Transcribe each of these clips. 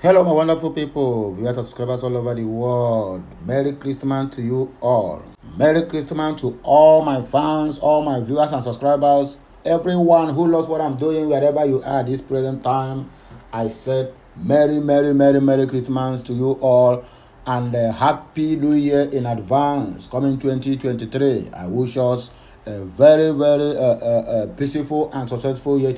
Hello, my wonderful people, viewers and subscribers all over the world. Merry Christmas to you all. Merry Christmas to all my fans, all my viewers and subscribers, everyone who loves what I'm doing, wherever you are at this present time. I said, Merry Christmas to you all, and Happy New Year in advance. Coming 2023, I wish us a very peaceful and successful year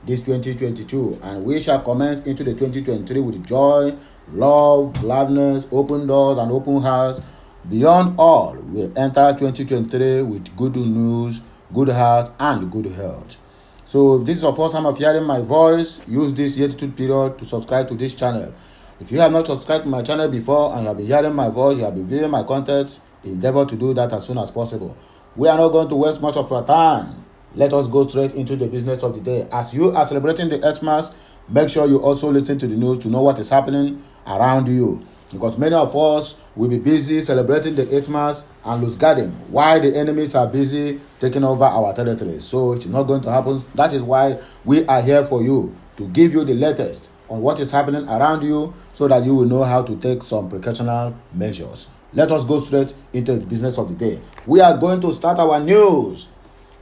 this 2022, and we shall commence into the 2023 with joy, love, gladness, open doors and open hearts. Beyond all, we enter 2023 with good news, good heart and good health. So if this is your first time of hearing my voice, use this year-to period to subscribe to this channel. If you have not subscribed to my channel before and you have been hearing my voice, you have been viewing my content, endeavor to do that as soon as possible. We are not going to waste much of our time. Let us go straight into the business of the day. As you are celebrating the Xmas, make sure you also listen to the news to know what is happening around you. Because many of us will be busy celebrating the Xmas and lose guarding while the enemies are busy taking over our territory. So it's not going to happen. That is why we are here for you, to give you the latest on what is happening around you so that you will know how to take some precautionary measures. Let us go straight into the business of the day. We are going to start our news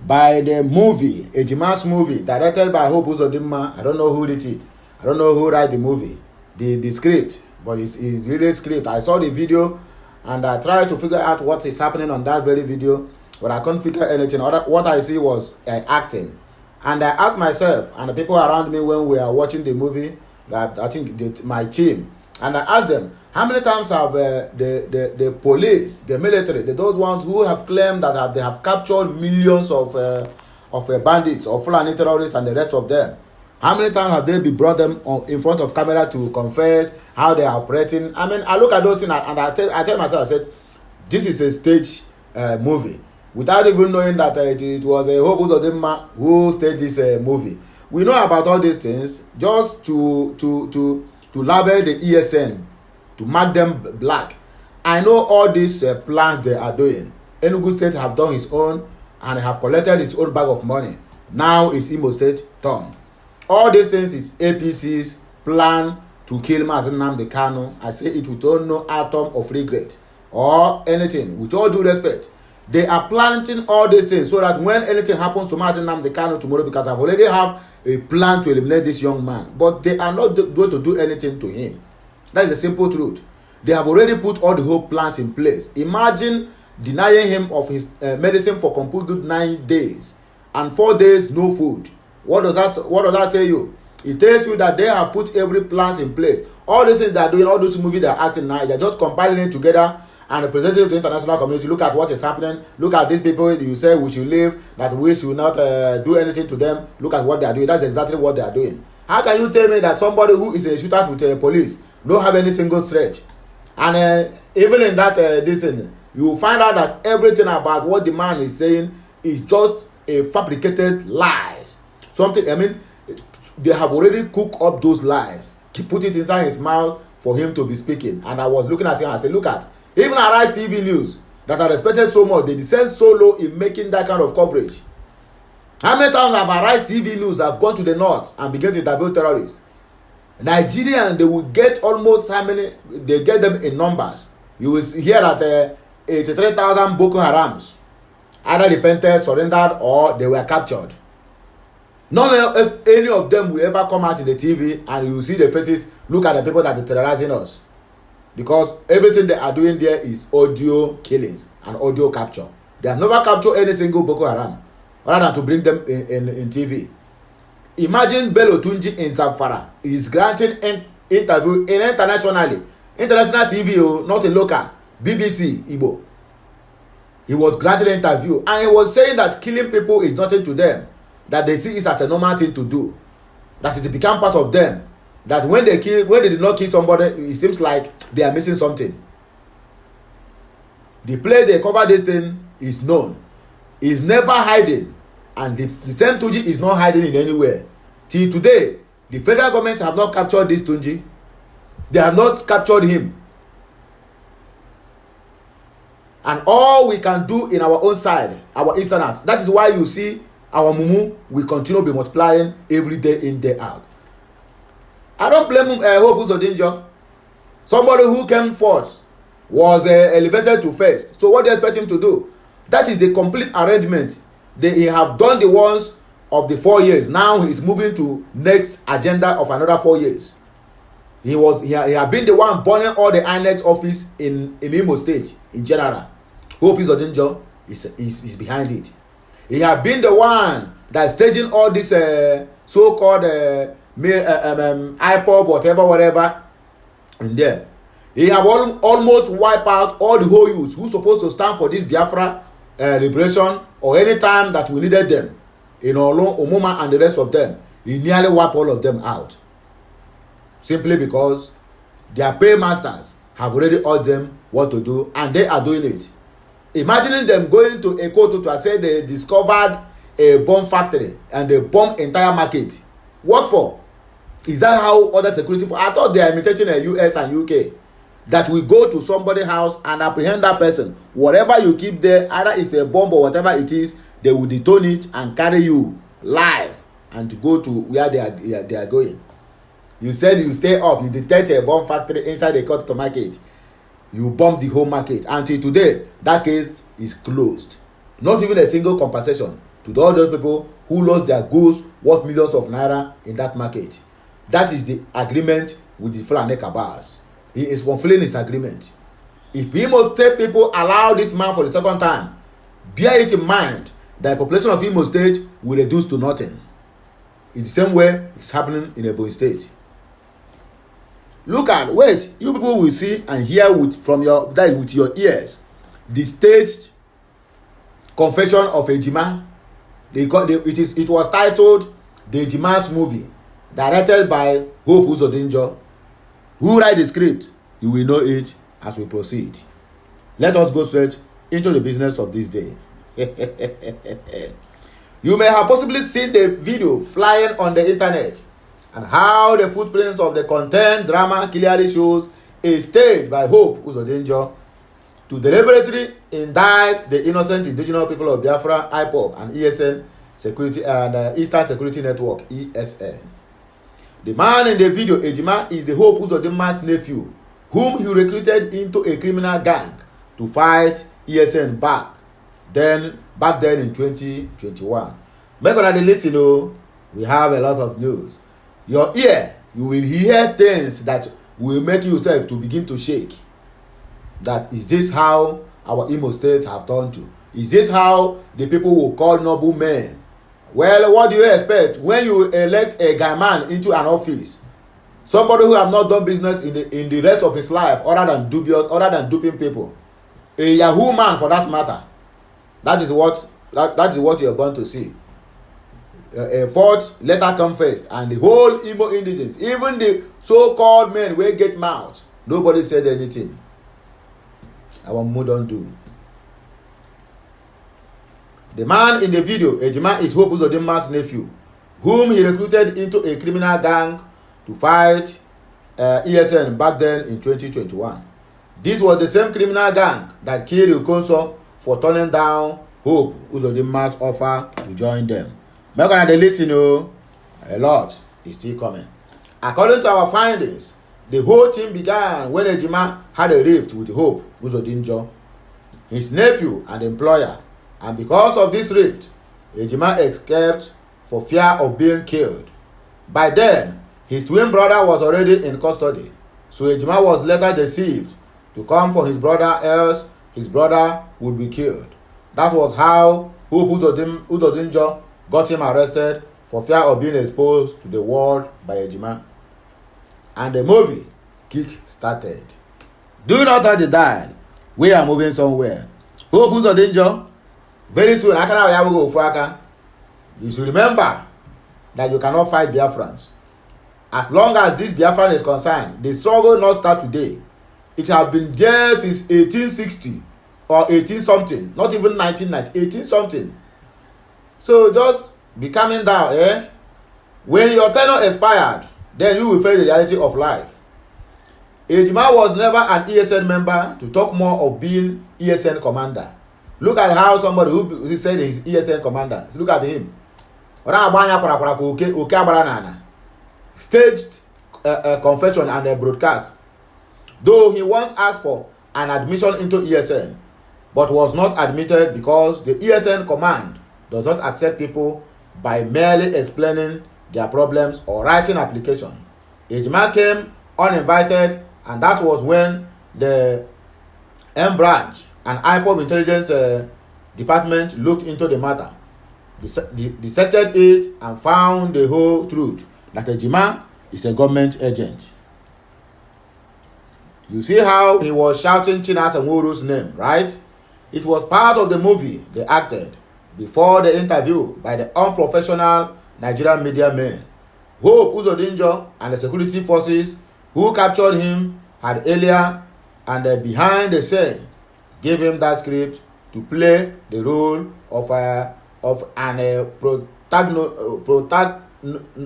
by the movie, Ejima's movie, directed by Uzodinma. I don't know who did it. I don't know who wrote the movie, the script, but it's really script. I saw the video and I tried to figure out what is happening on that very video, but I couldn't figure anything. What I see was acting. And I asked myself and the people around me when we are watching the movie, that I think my team, and I asked them, how many times have the police, the military, those ones who have claimed that they have captured millions of bandits or Fulani terrorists and the rest of them, how many times have they been brought them in front of camera to confess how they are operating? I mean, I look at those things and I tell myself, I said, this is a stage movie, without even knowing that it was a Uzodinma who staged this movie. We know about all these things just to label the ESN, to mark them black. I know all these plans they are doing. Enugu State have done his own and have collected its own bag of money. Now it's Imo State turn. All these things is APC's plan to kill Mazi Nnamdi Kanu. I say it with no atom of regret or anything. With all due respect, they are planting all these things so that when anything happens to Mazi Nnamdi Kanu tomorrow, because I've already have a plan to eliminate this young man, but they are not going to do anything to him. That is the simple truth. They have already put all the whole plans in place. Imagine denying him of his medicine for complete good 9 days and 4 days no food. What does that tell you? It tells you that they have put every plans in place. All these things they are doing, all those movies they are acting now, they are just compiling it together and presenting it to the international community. Look at what is happening. Look at these people you say we should leave, that we should not do anything to them. Look at what they are doing. That's exactly what they are doing. How can you tell me that somebody who is a shooter with police don't have any single stretch? And even in that this thing, you find out that everything about what the man is saying is just a fabricated lies. Something, I mean, they have already cooked up those lies, put it inside his mouth for him to be speaking. And I was looking at him and I said, look at, even Arise TV News that are respected so much, they descend so low in making that kind of coverage. How many times have Arise TV News have gone to the north and begun to interview terrorists? Nigerian, they will get almost how many, they get them in numbers. You will hear that 83,000 Boko Harams either repented, surrendered, or they were captured. None of any of them will ever come out in the TV and you will see the faces, look at the people that are terrorizing us. Because everything they are doing there is audio killings and audio capture. They have never captured any single Boko Haram rather than to bring them in TV. Imagine Bello Tunji in Zamfara is granting an interview in international TV, not in local, BBC Igbo. He was granting an interview and he was saying that killing people is nothing to them, that they see it as a normal thing to do, that it become part of them, that when they did not kill somebody, it seems like they are missing something. The place they cover this thing is known, is never hiding, and the same Tunji is not hiding in anywhere. Till today, the federal government have not captured this Tunji. They have not captured him. And all we can do in our own side, our easterners, that is why you see our mumu will continue to be multiplying every day in, day out. I don't blame Hope Uzodinma. Somebody who came forth was elevated to first. So what do you expect him to do? That is the complete arrangement. They have done the ones of the 4 years. Now he's moving to next agenda of another 4 years. He had been the one burning all the INEC office in Imo State in general. Hope Uzodinma is behind it. He had been the one that staging all this so-called Ipob, whatever in there. He have almost wiped out all the whole youths who supposed to stand for this Biafra liberation or any time that we needed them. In Olo, Omuma and the rest of them. He nearly wiped all of them out. Simply because their paymasters have already told them what to do and they are doing it. Imagining them going to Eko to say they discovered a bomb factory and they bomb entire market. What for? Is that how other security? I thought they are imitating the US and UK. That we go to somebody's house and apprehend that person. Whatever you keep there, either it's a bomb or whatever it is, they will detone it and carry you live and to go to where they are going. You said you stay up, you detect a bomb factory inside the Eko market. You bomb the whole market. Until today, that case is closed. Not even a single compensation to all those people who lost their goods worth millions of naira in that market. That is the agreement with the Fulani Kabars. He is fulfilling his agreement. If Imo State people allow this man for the second time, bear it in mind that the population of Imo State will reduce to nothing. In the same way it's happening in Ebonyi State. Look at, wait, you people will see and hear with your ears the staged confession of Ejima. It was titled The Ejima's Movie, directed by Hope Uzodinma. Who write the script? You will know it as we proceed. Let us go straight into the business of this day. You may have possibly seen the video flying on the internet and how the footprints of the content drama clearly shows a stage by Hope Uzodinma to deliberately indict the innocent indigenous people of Biafra, Ipob, and ESN Security and Eastern Security Network, ESN. The man in the video, Ejima, is the Hope Uzodinma's nephew, whom he recruited into a criminal gang to fight ESN back then in 2021. Make on the list, we have a lot of news. Your ear, you will hear things that will make yourself to begin to shake. That is this how our Imo State have turned to? Is this how the people will call noble men? Well, what do you expect when you elect a guy man into an office? Somebody who have not done business in the rest of his life other than duping people. A Yahoo man for that matter. That is what you are born to see. A fourth letter come first, and the whole Imo indigents, even the so-called men wey get mouth, nobody said anything. Our mood don't do. The man in the video, Ejima, is Hope Uzodinma's nephew, whom he recruited into a criminal gang to fight ESN back then in 2021. This was the same criminal gang that killed Ukonso for turning down Hope Uzodinma's offer to join them. Make on the list, a lot is still coming. According to our findings, the whole thing began when Ejima had a rift with Hope Uzodinma, his nephew and employer. And because of this rift, Ejima escaped for fear of being killed. By then, his twin brother was already in custody, so Ejima was later deceived to come for his brother, else his brother would be killed. That was how Hope Uzodinma got him arrested for fear of being exposed to the world by Ejima. And the movie kick-started. Do not touch the dial. We are moving somewhere. Hope Uzodinma, very soon, you should remember that you cannot fight Biafrans. As long as this Biafran is concerned, the struggle not start today. It has been there since 1860 or 18 something, not even 1990, 18 something. So just be coming down, When your tenure expired, then you will face the reality of life. Ejima was never an ESN member to talk more of being ESN commander. Look at how somebody who said he's ESN commander. Look at him. Staged confession and a broadcast. Though he once asked for an admission into ESN, but was not admitted because the ESN command does not accept people by merely explaining their problems or writing application. Ejima came uninvited, and that was when the M branch and Ipob intelligence department looked into the matter, dissected it, and found the whole truth that Ejima is a government agent. You see how he was shouting Chinasa Nworo's name, right? It was part of the movie they acted before the interview by the unprofessional Nigerian media men. Hope Uzodinma and the security forces who captured him had earlier and behind the scene gave him that script to play the role of an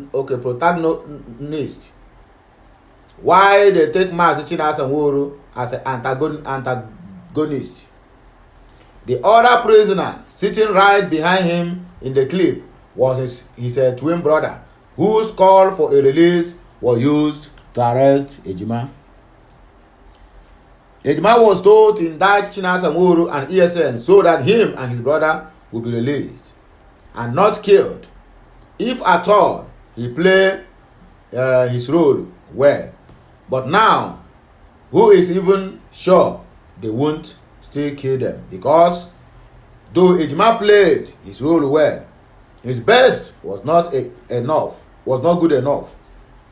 protagonist. Why they take Mazi Chinasa Nworo as an antagonist? The other prisoner sitting right behind him in the clip was his twin brother, whose call for a release was used to arrest Ejima. Ejima was told to indict Chinasa Nworo and ESN so that him and his brother would be released and not killed. If at all, he played his role well. But now, who is even sure they won't still kill them? Because though Ejima played his role well, his best was not good enough.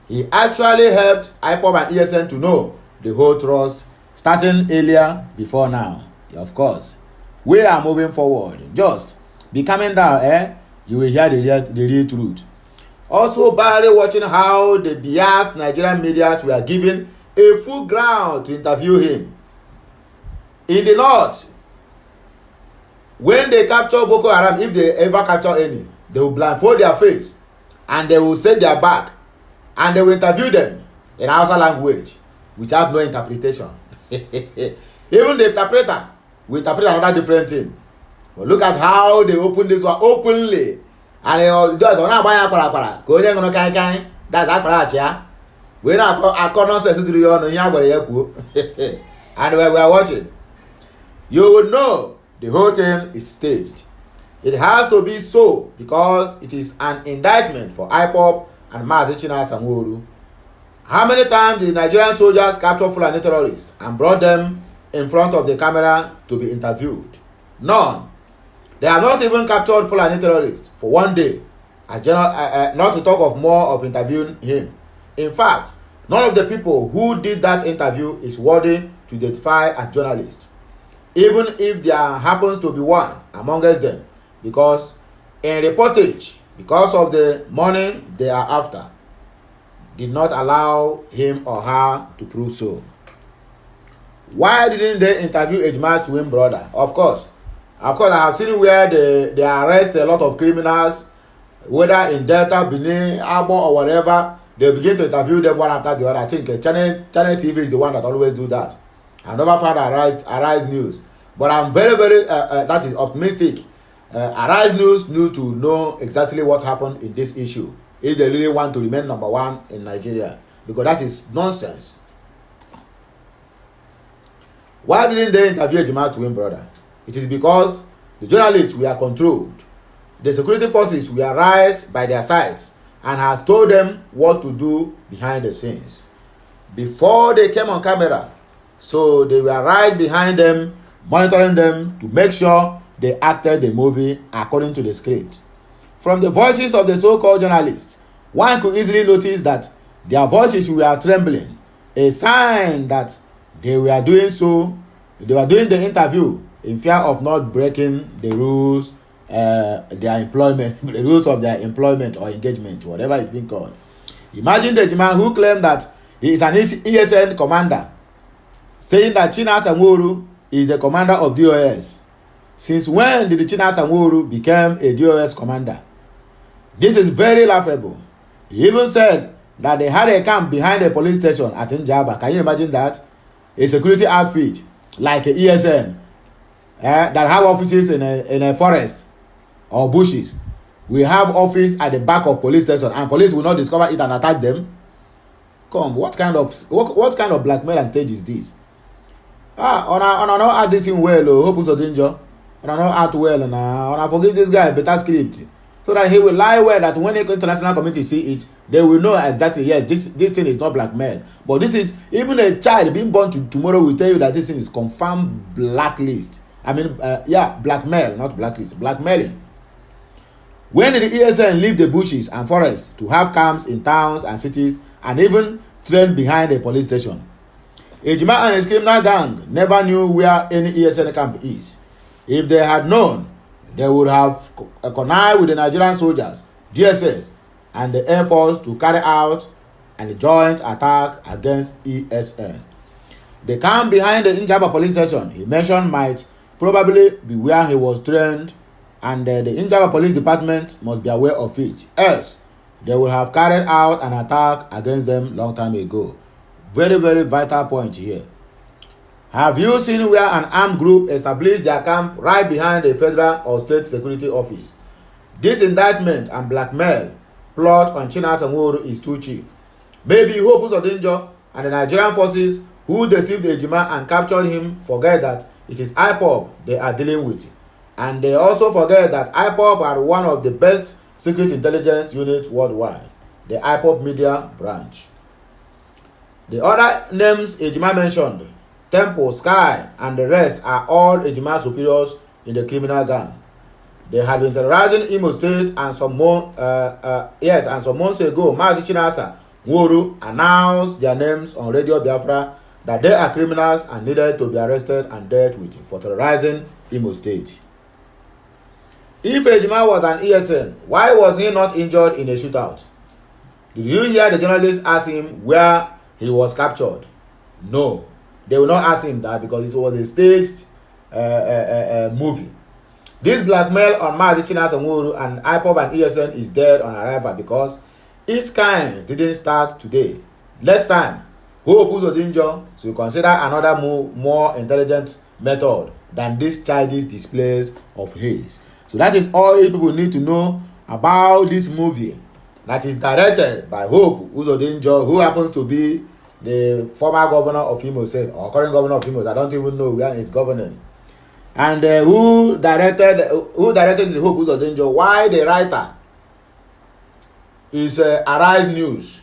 He actually helped Ipob and ESN to know the whole trust starting earlier before now. Of course, we are moving forward. Just be coming down, you will hear the real truth. Also, barely watching how the biased Nigerian media were given a full ground to interview him. In the north, when they capture Boko Haram, if they ever capture any, they will blindfold their face and they will set their back and they will interview them in Hausa language without no interpretation. Even the interpreter will interpret another different thing. But look at how they open this one openly. And just on abaya para ko onye ngono kai that's akpara achia we na akọ nonsense to you on nya gwere yaku and we are watching. You will know the whole thing is staged. It has to be so because it is an indictment for Ipob and Mazi Chinasa Nworo. How many times did Nigerian soldiers capture Fulani terrorists and brought them in front of the camera to be interviewed? None. They have not even captured Fulani terrorists for one day, not to talk of more of interviewing him. In fact, none of the people who did that interview is worthy to identify as journalists, even if there happens to be one amongst them, because in reportage, because of the money they are after, did not allow him or her to prove so. Why didn't they interview Ejima's twin brother? Of course, I have seen where they arrest a lot of criminals, whether in Delta, Benin, Abo, or whatever. They begin to interview them one after the other. I think Channel TV is the one that always do that. I never found Arise News, but I'm very that is optimistic. Arise News need to know exactly what happened in this issue if they really want to remain number one in Nigeria, because that is nonsense. Why didn't they interview Ejima's twin brother? It is because the journalists were controlled. The security forces were right by their sides and has told them what to do behind the scenes before they came on camera. So they were right behind them, monitoring them to make sure they acted the movie according to the script. From the voices of the so-called journalists, one could easily notice that their voices were trembling, a sign that they were doing the interview in fear of not breaking the rules, their employment, the rules of their employment or engagement, whatever it's been called. Imagine the man who claimed that he is an ESN commander, saying that Chinasa Nworo is the commander of DOS. Since when did Chinasa Nworo become a DOS commander? This is very laughable. He even said that they had a camp behind a police station at Njaba. Can you imagine that? A security outfit like a ESN that have offices in a forest or bushes. We have office at the back of police station and police will not discover it and attack them. Come, what kind of blackmail and stage is this? Ona no act this thing well, hope Uzodinma. Ona no act well na. Ona forgive this guy better script. So that he will lie well that when the international community see it, they will know exactly, yes, this thing is not blackmail. But this is, even a child being born tomorrow will tell you that this thing is confirmed blacklist. I mean, blackmail, not blacklist, blackmailing. When did the ESN leave the bushes and forests to have camps in towns and cities and even train behind a police station? Ejima and his criminal gang never knew where any ESN camp is. If they had known, they would have connived with the Nigerian soldiers, DSS, and the Air Force to carry out a joint attack against ESN. The camp behind the Ejima police station he mentioned might probably be where he was trained, and the Ejima police department must be aware of it. Else, they would have carried out an attack against them long time ago. Very, very vital point here. Have you seen where an armed group established their camp right behind a federal or state security office? This indictment and blackmail plot on Chinasa Nworu is too cheap. Maybe Hope Uzodinma and the Nigerian forces who deceived Ejima and captured him forget that it is Ipob they are dealing with. And they also forget that Ipob are one of the best secret intelligence units worldwide, the Ipob media branch. The other names Ejima mentioned, Temple, Sky, and the rest are all Ejima superiors in the criminal gang. They had been terrorizing Imo State, and some months ago, Mazi Chinasa Nworu announced their names on Radio Biafra that they are criminals and needed to be arrested and dealt with for terrorizing Imo State. If Ejima was an ESN, why was he not injured in a shootout? Did you hear the journalists ask him where he was captured? No. They will not ask him that because it was a staged movie. This blackmail on Mazi Chinasa Nworu and Ipob and ESN is dead on arrival because its kind didn't start today. Next time, Hope Uzodinma should consider another more intelligent method than this childish displays of his. So that is all you people need to know about this movie that is directed by Hope Uzodinma, who happens to be the former governor of Imo State, or current governor of Imo State. I don't even know where he's governing. And who directed the Hope Uzodinma? Why the writer is Arise News.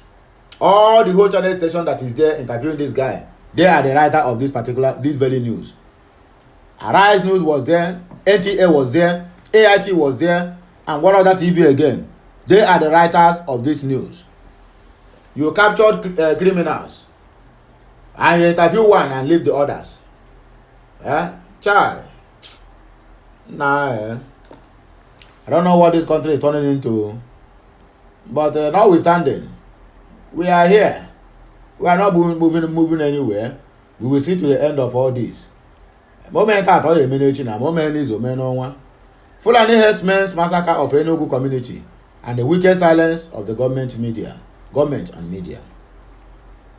All the whole channel station that is there interviewing this guy, they are the writer of this very news. Arise News was there, NTA was there, AIT was there, and one other TV again. They are the writers of this news. You captured criminals, and you interview one and leave the others. Child. I don't know what this country is turning into. But notwithstanding, we are here. We are not moving anywhere. We will see to the end of all this. Moment at all, moment is Fulani herdsmen's massacre of Enugu community and the wicked silence of the government and media.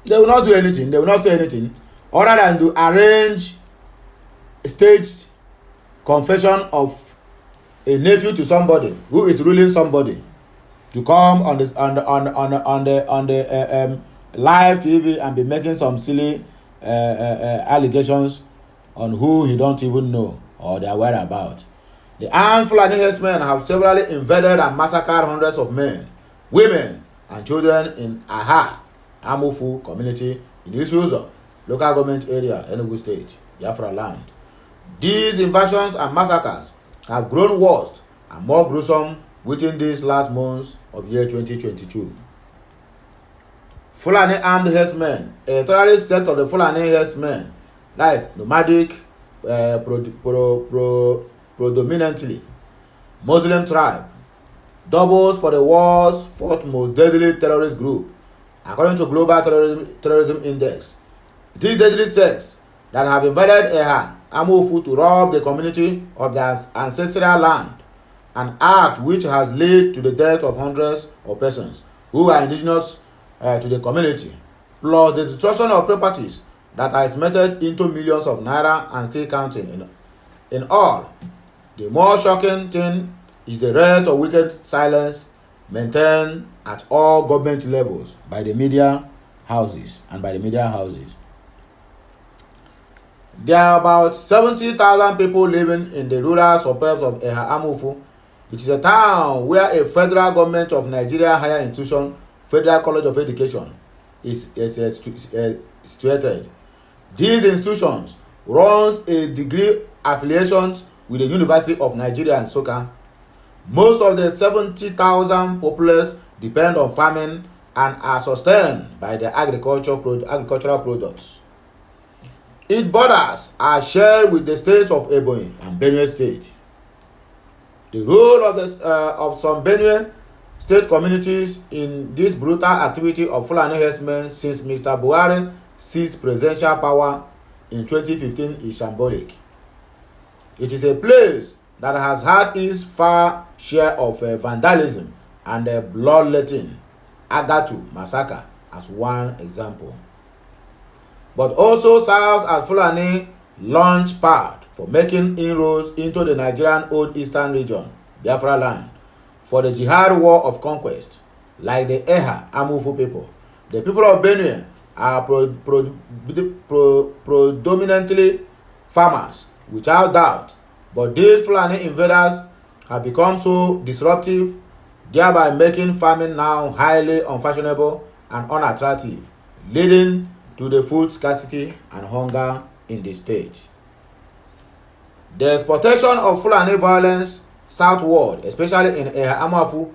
They will not do anything. They will not say anything other than to arrange a staged confession of a nephew to somebody who is ruling somebody to come on the live TV and be making some silly allegations on who he don't even know or their whereabouts. The armed Fulani herdsmen have severally invaded and massacred hundreds of men, women, and children in Amufu community in Isuzo, local government area, Enugu State, Biafra land. These invasions and massacres have grown worse and more gruesome within these last months of year 2022. Fulani armed herdsmen, a terrorist sect of the Fulani herdsmen, that is nomadic, predominantly Muslim tribe, doubles for the world's fourth most deadly terrorist group, according to Global Terrorism Index. These deadly sects that have invaded Amufu to rob the community of their ancestral land, an act which has led to the death of hundreds of persons who are indigenous to the community, plus the destruction of properties that are estimated into millions of naira and still counting. In all, the more shocking thing is the rate of wicked silence maintained at all government levels by the media houses and by the media houses. There are about 70,000 people living in the rural suburbs of Eha-Amufu. It is a town where a federal government of Nigeria higher institution, Federal College of Education, is situated. These institutions runs a degree affiliations with the University of Nigeria and Nsukka. Most of the 70,000 populace depend on farming and are sustained by the agricultural products. Its borders are shared with the states of Ebonyi and Benue State. The role of some Benue State communities in this brutal activity of Fulani herdsmen since Mr. Buhari seized presidential power in 2015 is symbolic. It is a place that has had its fair share of vandalism and bloodletting, Agatu massacre as one example, but also serves as Fulani launch pad for making inroads into the Nigerian Old Eastern region, Biafra land, for the jihad war of conquest. Like the Eha-Amufu people, the people of Benue are predominantly farmers, without doubt, but these Fulani invaders have become so disruptive, thereby making farming now highly unfashionable and unattractive, leading to the food scarcity and hunger in the state. The exportation of Fulani violence southward, especially in Eha-Amufu,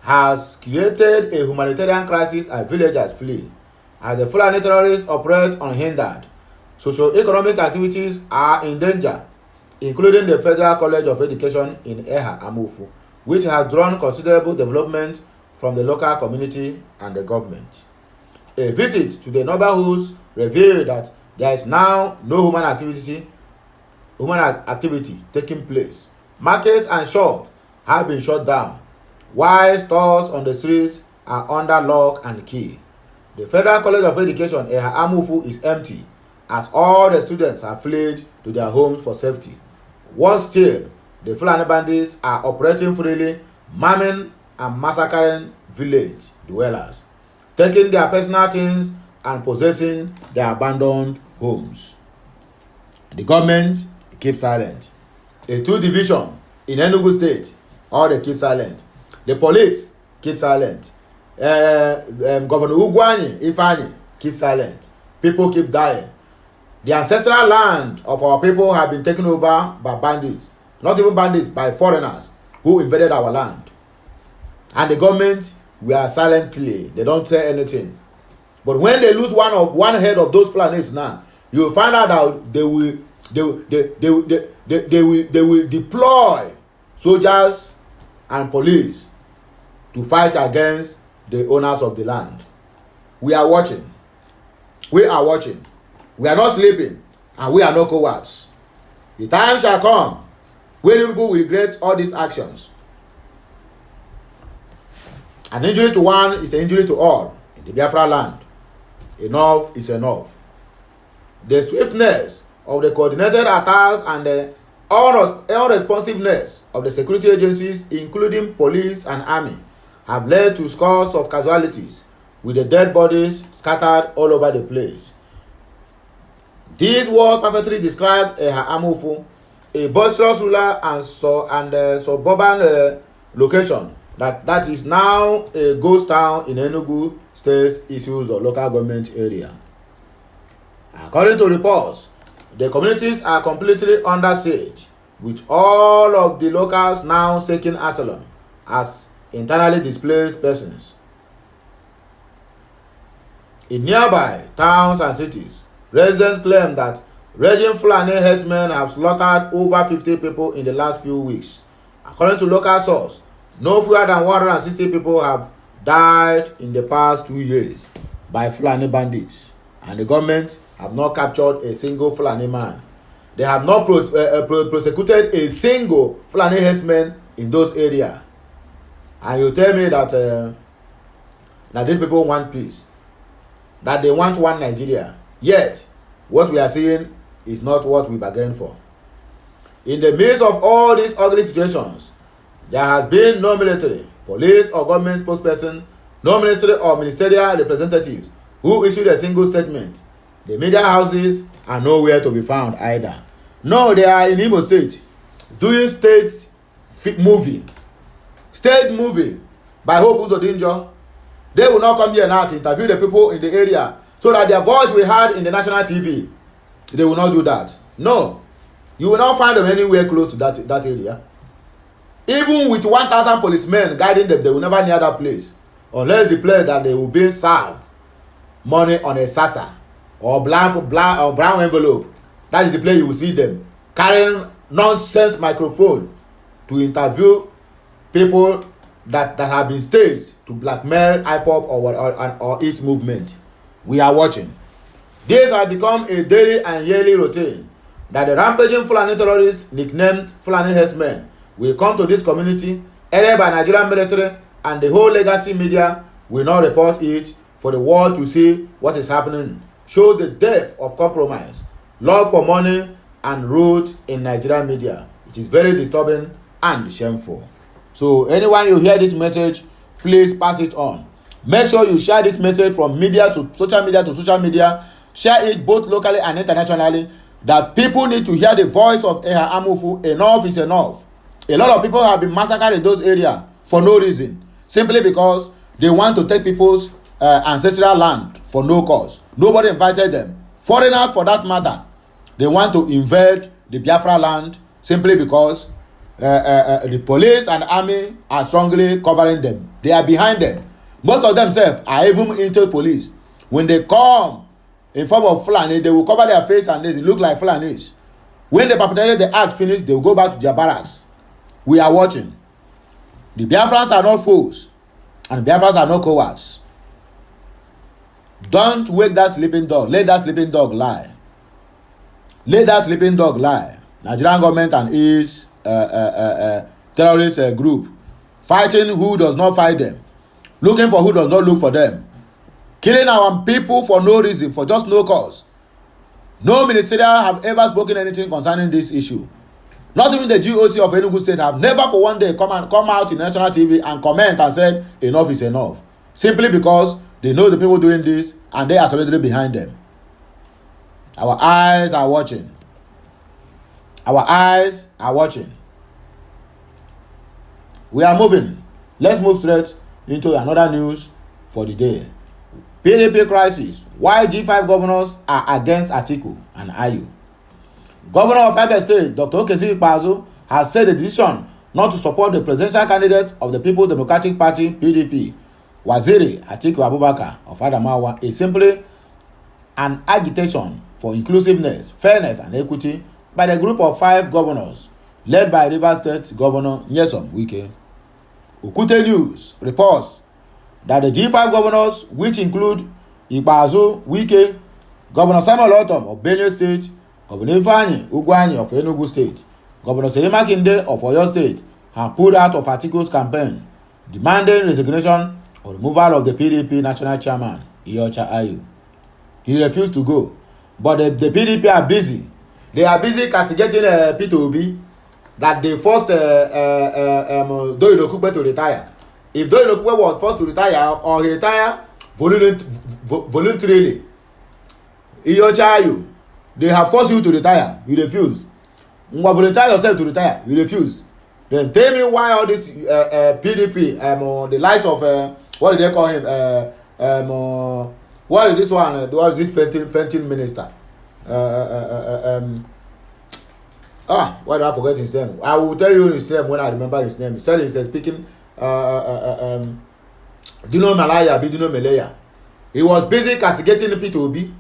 has created a humanitarian crisis as villagers flee. As the Fulani terrorists operate unhindered, socio-economic activities are in danger, including the Federal College of Education in Eha-Amufu, which has drawn considerable development from the local community and the government. A visit to the neighborhoods revealed that there is now no human activity taking place. Markets and shops have been shut down, while stores on the streets are under lock and key. The Federal College of Education Eha-Amufu is empty, as all the students have fled to their homes for safety. Worse still, the Fulani bandits are operating freely, maiming and massacring village dwellers, taking their personal things and possessing their abandoned homes. The government keeps silent. A two division in Enugu State, all they keep silent. The police keep silent. Governor Ugwuanyi Ifeanyi keep silent. People keep dying. The ancestral land of our people have been taken over by bandits, not even bandits, by foreigners who invaded our land. And the government, we are silently, they don't say anything. But when they lose one head of those Fulanis now, you will find out that they will deploy soldiers and police to fight against the owners of the land. We are watching. We are watching. We are not sleeping, and we are not cowards. The time shall come when people will regret all these actions. An injury to one is an injury to all in the Biafra land. Enough is enough. The swiftness of the coordinated attacks and the unresponsiveness of the security agencies, including police and army, have led to scores of casualties, with the dead bodies scattered all over the place. This was perfectly described Eha-Amufu, a boisterous rural and suburban location that is now a ghost town in Enugu State's issues or local government area. According to reports, the communities are completely under siege, with all of the locals now seeking asylum as internally displaced persons. In nearby towns and cities, residents claim that raging Fulani herdsmen have slaughtered over 50 people in the last few weeks. According to local sources, no fewer than 160 people have died in the past 2 years by Fulani bandits, and the government have not captured a single Fulani man. They have not prosecuted a single Fulani herdsman in those areas. And you tell me that these people want peace, that they want one Nigeria. Yet, what we are seeing is not what we bargained for. In the midst of all these ugly situations, there has been no military, police or government spokesperson, no military or ministerial representatives who issued a single statement. The media houses are nowhere to be found either. No, they are in Imo State doing stage movie by Hope Uzodinma. They will not come here now to interview the people in the area so that their voice will be heard in the national TV. They will not do that. No, you will not find them anywhere close to that area. Even with 1,000 policemen guiding them, they will never near that place unless the place that they will be served money on a sasa or brown envelope. That is the place you will see them carrying nonsense microphone to interview people that have been staged to blackmail Ipob or its movement. We are watching. This has become a daily and yearly routine that the rampaging Fulani terrorists nicknamed Fulani herdsmen will come to this community, aided by Nigerian military, and the whole legacy media will not report it for the world to see what is happening. Shows the depth of compromise, love for money, and root in Nigerian media. It is very disturbing and shameful. So anyone you hear this message, please pass it on. Make sure you share this message from media to social media. Share it both locally and internationally, that people need to hear the voice of Eha Amufu. Enough is enough. A lot of people have been massacred in those areas for no reason, simply because they want to take people's ancestral land for no cause. Nobody invited them. Foreigners, for that matter, they want to invade the Biafra land simply because the police and army are strongly covering them. They are behind them. Most of themselves are even into police. When they come in form of Fulani, they will cover their face and they look like Fulanis. When they perpetrated the act finished, they will go back to their barracks. We are watching. The Biafrans are not fools, and the Biafrans are not cowards. Don't wake that sleeping dog. Let that sleeping dog lie. Let that sleeping dog lie. Nigerian government and its terrorist group fighting who does not fight them, looking for who does not look for them, killing our people for no reason, for just no cause. No ministerial have ever spoken anything concerning this issue. Not even the GOC of Enugu State have never for one day come out in national TV and comment and said enough is enough. Simply because they know the people doing this and they are solidly behind them. Our eyes are watching. Our eyes are watching. We are moving. Let's move straight into another news for the day. PDP crisis. Why G5 governors are against Atiku and Ayu. Governor of Abia State, Dr. Ipob, has said the decision not to support the presidential candidate of the People's Democratic Party, PDP, Waziri Atiku Abubakar of Adamawa, is simply an agitation for inclusiveness, fairness, and equity by the group of 5 governors led by Rivers State Governor Nyesom Wike. Okute News reports that the G5 governors, which include Ipob, Wike, Governor Samuel Ortom of Benue State, Governor Ifeanyi Ugwuanyi of Enugu State, Governor Seyi Makinde of Oyo State, have pulled out of Atiku's campaign, demanding resignation or removal of the PDP national chairman, Iyorchia Ayu. He refused to go, but the PDP are busy. They are busy castigating Peter Obi that they forced Doyin Okupe to retire. If Doyin Okupe was forced to retire or he retire voluntarily, Iyorchia Ayu, they have forced you to retire. You refuse. You volunteer yourself to retire. You refuse. Then tell me why all this PDP, the likes of what do they call him? What is this one? What is this Fenton minister? Why do I forget his name? I will tell you his name when I remember his name. He said he's speaking. Dino Malaya. He was busy castigating the P2B.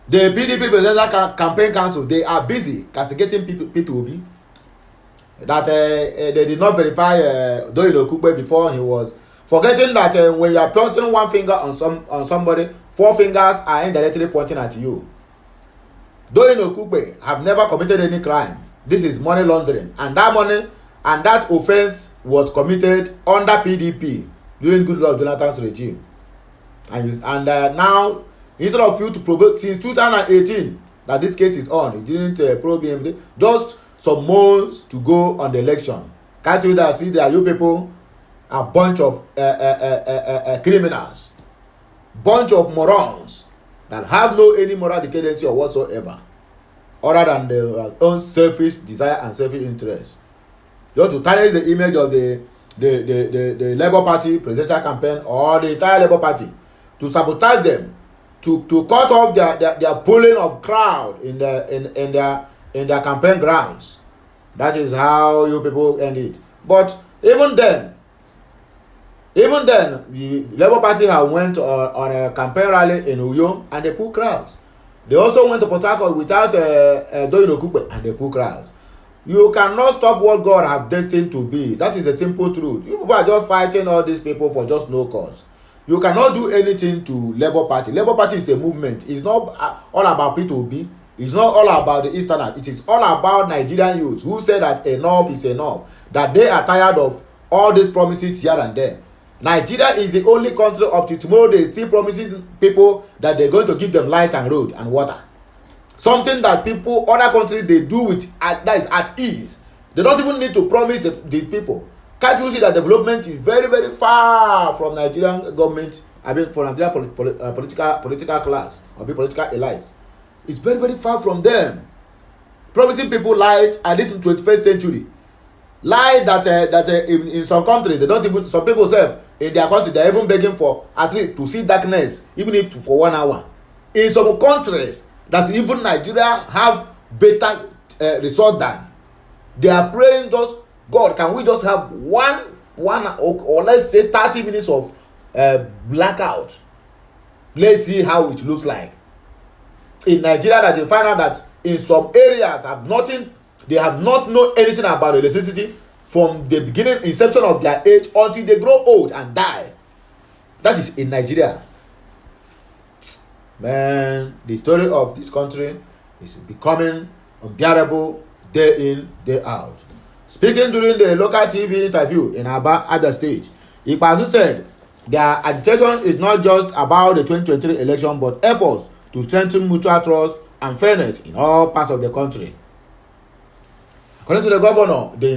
The PDP Presidential Campaign Council, they are busy castigating P2B. That they did not verify Doyin Okupe before he was. Forgetting that when you are pointing one finger on somebody, 4 fingers are indirectly pointing at you. Doyin Okupe have never committed any crime. This is money laundering, and that money and that offense was committed under PDP during Goodluck Jonathan's regime. And now, instead of you to probe since 2018 that this case is on, it didn't probe him. Just some months to go on the election. Can't you that see that you people a bunch of criminals? bunch of morons that have no any moral decency or whatsoever, other than their own selfish desire and selfish interest, just to tarnish the image of the Labour Party presidential campaign or the entire Labour Party, to sabotage them, to cut off their pulling of crowd in their campaign grounds. That is how you people end it. But even then, the Labour Party have went on a campaign rally in Uyo and they pull crowds. They also went to Port Harcourt without doing Okupe and they pull crowds. You cannot stop what God have destined to be. That is a simple truth. You people are just fighting all these people for just no cause. You cannot do anything to Labour Party. Labour Party is a movement. It's not all about P2B. It's not all about the Easterners. It is all about Nigerian youths who say that enough is enough. That they are tired of all these promises here and there. Nigeria is the only country up to tomorrow they still promising people that they're going to give them light and road and water. Something that people, other countries, they do with that is at ease. They don't even need to promise these people. Can't you see that development is very, very far from Nigerian government? I mean, from Nigerian political class or political elites. It's very, very far from them. Promising people light at least in 21st century. Light that in some countries they don't even, some people say in their country they're even begging for at least to see darkness, even if for 1 hour. In some countries that even Nigeria have better result than, they are praying just, God, can we just have one or let's say 30 minutes of blackout? Let's see how it looks like. In Nigeria, that they find out that in some areas they have not known anything about electricity from the beginning, inception of their age until they grow old and die. That is in Nigeria. Man, the story of this country is becoming unbearable day in, day out. Speaking during the local TV interview in Aba, Abia State, Ipob said their agitation is not just about the 2023 election but efforts to strengthen mutual trust and fairness in all parts of the country. According to the governor, the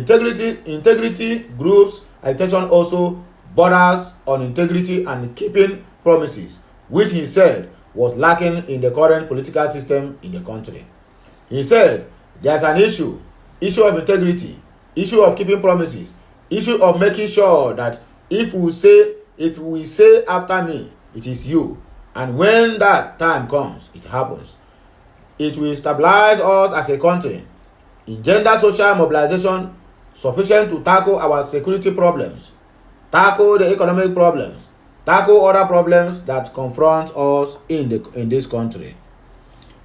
integrity group's agitation also borders on integrity and keeping promises, which he said was lacking in the current political system in the country. He said there's an issue of integrity, issue of keeping promises, issue of making sure that if we say after me, it is you, and when that time comes, it happens. It will stabilize us as a country, engender social mobilization sufficient to tackle our security problems, tackle the economic problems, tackle other problems that confront us in this country.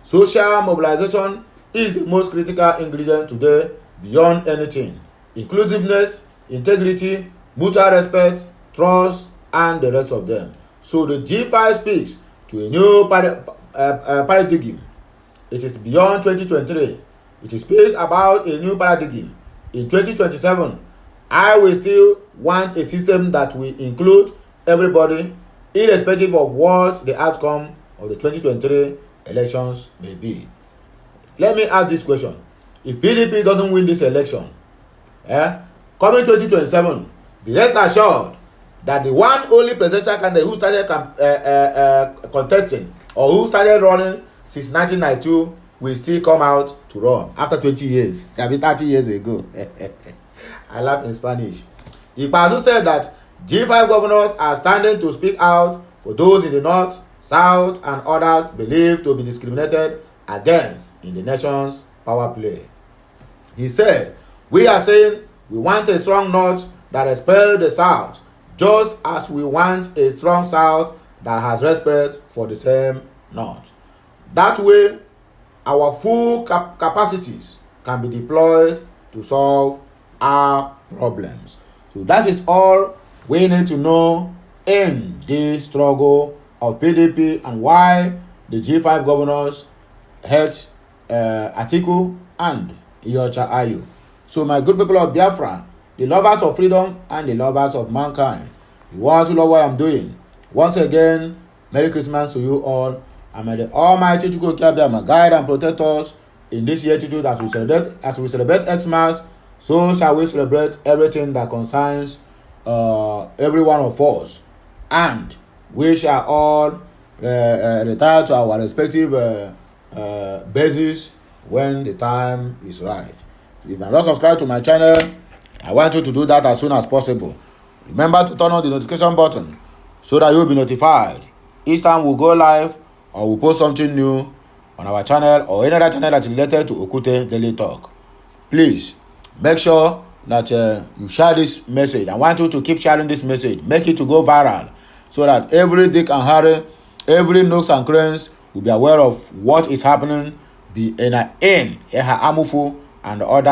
Social mobilization is the most critical ingredient today beyond anything. Inclusiveness, integrity, mutual respect, trust, and the rest of them. So the G5 speaks to a new paradigm. It is beyond 2023. It speaks about a new paradigm. In 2027, I will still want a system that will include everybody, irrespective of what the outcome of the 2023 elections may be. Let me ask this question. If PDP doesn't win this election, coming 2027, be rest assured that the one only presidential candidate who started contesting or who started running since 1992 will still come out to run after 20 years. I mean 30 years ago. I laugh in Spanish. Ipob said that G5 governors are standing to speak out for those in the north, south, and others believed to be discriminated against in the nation's power play. He said, we are saying we want a strong north that expels the south, just as we want a strong south that has respect for the same north. That way, our full capacities can be deployed to solve our problems. So that is all we need to know in this struggle of PDP and why the G5 governors held Atiku and Iyorchia Ayu. So my good people of Biafra, the lovers of freedom and the lovers of mankind, the ones who love what I'm doing, once again, Merry Christmas to you all. And may the Almighty Chukwu be my guide and protect us in this year to as we celebrate Xmas. So shall we celebrate everything that concerns every one of us. And we shall all retire to our respective bases when the time is right. If you are not subscribed to my channel, I want you to do that as soon as possible. Remember to turn on the notification button so that you'll be notified each time we go live or we post something new on our channel or any other channel that is related to Okute Daily Talk. Please make sure that you share this message. I want you to keep sharing this message. Make it to go viral so that every Dick and Harry, every nooks and crannies will be aware of what is happening in Eha Amufu and other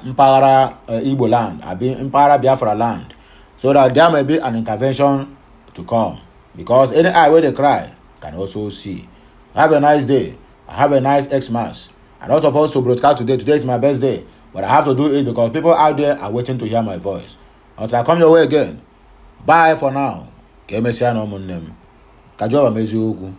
Mpara Igbo land, Mpara Biafra land, so that there may be an intervention to come. Because any eye where they cry can also see. Have a nice day. Have a nice Xmas. I'm not supposed to broadcast today. Today is my best day. But I have to do it because people out there are waiting to hear my voice. Until I come your way again. Bye for now. Kajoba Mezuogu.